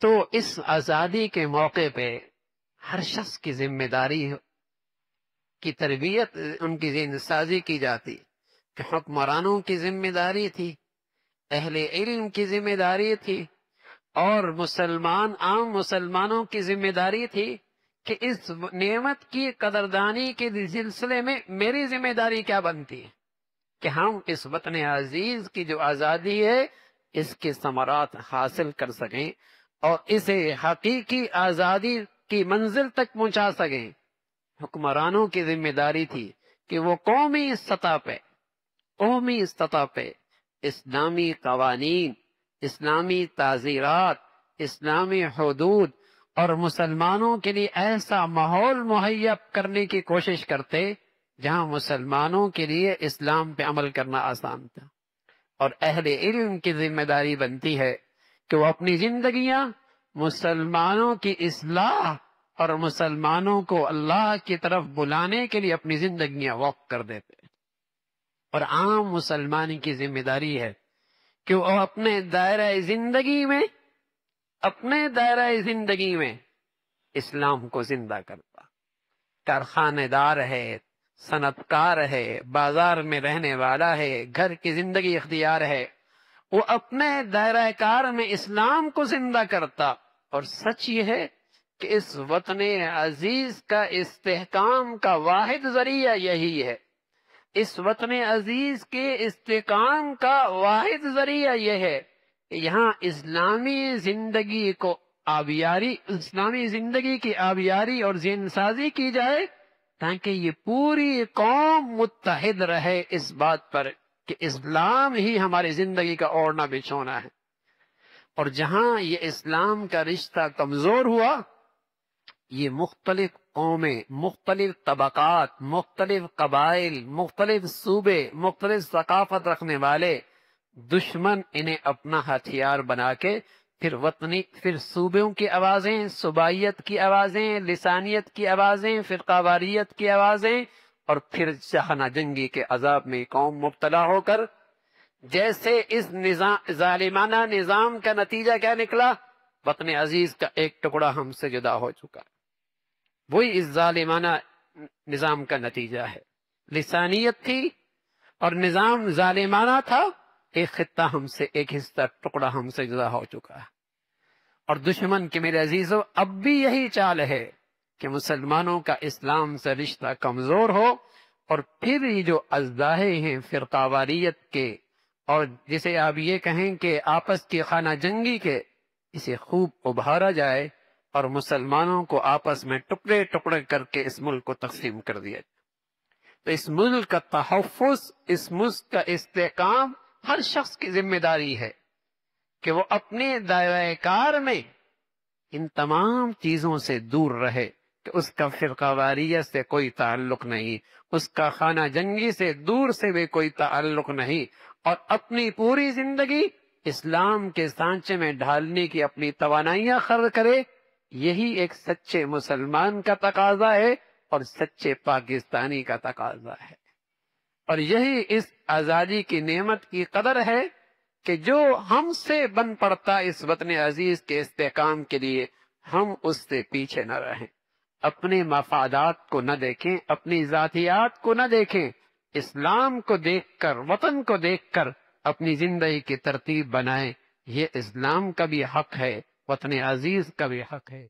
تو اس آزادی کے موقع پہ ہر شخص کی ذمہ داری کی تربیت، ان کی ذہن سازی کی جاتی کہ حکمرانوں کی ذمہ داری تھی، اہل علم کی ذمہ داری تھی، اور عام مسلمانوں کی ذمہ داری تھی کہ اس نعمت کی قدردانی کے سلسلے میں میری ذمہ داری کیا بنتی ہے کہ ہم اس وطن عزیز کی جو آزادی ہے اس کے ثمرات حاصل کر سکیں اور اسے حقیقی آزادی کی منزل تک پہنچا سکیں۔ حکمرانوں کی ذمہ داری تھی کہ وہ قومی سطح پہ اسلامی قوانین، اسلامی تعزیرات، اسلامی حدود اور مسلمانوں کے لیے ایسا ماحول مہیا کرنے کی کوشش کرتے جہاں مسلمانوں کے لیے اسلام پہ عمل کرنا آسان تھا۔ اور اہل علم کی ذمہ داری بنتی ہے کہ وہ اپنی زندگیاں مسلمانوں کی اصلاح اور مسلمانوں کو اللہ کی طرف بلانے کے لیے اپنی زندگیاں وقف کر دیتے۔ اور عام مسلمان کی ذمہ داری ہے کہ وہ اپنے دائرہ زندگی میں اسلام کو زندہ کرتا، کارخانے دار ہے، صنعت کار ہے، بازار میں رہنے والا ہے، گھر کی زندگی اختیار ہے، وہ اپنے دائرہ کار میں اسلام کو زندہ کرتا۔ اور سچ یہ ہے کہ اس وطن عزیز کا استحکام کا واحد ذریعہ یہی ہے، اس وطن عزیز کے استحکام کا واحد ذریعہ یہ ہے کہ یہاں اسلامی زندگی کی آبیاری اور ذہن سازی کی جائے تاکہ یہ پوری قوم متحد رہے اس بات پر کہ اسلام ہی ہماری زندگی کا اوڑھنا بچھونا ہے۔ اور جہاں یہ اسلام کا رشتہ کمزور ہوا، یہ مختلف قومیں، مختلف طبقات، مختلف قبائل، مختلف صوبے، مختلف ثقافت رکھنے والے دشمن انہیں اپنا ہتھیار بنا کے پھر صوبوں کی آوازیں، صوبائیت کی آوازیں، لسانیت کی آوازیں، فرقہ واریت کی آوازیں، اور پھر شاہانہ جنگی کے عذاب میں قوم مبتلا ہو کر جیسے اس ظالمانہ نظام کا نتیجہ کیا نکلا، وطن عزیز کا ایک ٹکڑا ہم سے جدا ہو چکا، وہی اس ظالمانہ نظام کا نتیجہ ہے۔ لسانیت تھی اور نظام ظالمانہ تھا، ایک خطہ ایک حصہ ٹکڑا ہم سے جدا ہو چکا ہے۔ اور دشمن کے میرے عزیزو اب بھی یہی چال ہے کہ مسلمانوں کا اسلام سے رشتہ کمزور ہو، اور پھر یہ جو ازداہے ہیں فرقہ واریت کے، اور جسے آپ یہ کہیں کہ آپس کی خانہ جنگی کے، اسے خوب ابھارا جائے اور مسلمانوں کو آپس میں ٹکڑے ٹکڑے کر کے اس ملک کو تقسیم کر دیا جائے۔ تو اس ملک کا تحفظ، اس ملک کا استحکام ہر شخص کی ذمہ داری ہے کہ وہ اپنے دائرہ کار میں ان تمام چیزوں سے دور رہے، کہ اس کا فرقہ واریت سے کوئی تعلق نہیں، اس کا خانہ جنگی سے دور سے بھی کوئی تعلق نہیں، اور اپنی پوری زندگی اسلام کے سانچے میں ڈھالنے کی اپنی توانائیاں خرچ کرے۔ یہی ایک سچے مسلمان کا تقاضا ہے اور سچے پاکستانی کا تقاضا ہے، اور یہی اس آزادی کی نعمت کی قدر ہے کہ جو ہم سے بن پڑتا اس وطن عزیز کے استحکام کے لیے، ہم اس سے پیچھے نہ رہیں، اپنے مفادات کو نہ دیکھیں، اپنی ذاتیات کو نہ دیکھیں، اسلام کو دیکھ کر، وطن کو دیکھ کر اپنی زندگی کی ترتیب بنائیں۔ یہ اسلام کا بھی حق ہے، وطن عزیز کا بھی حق ہے۔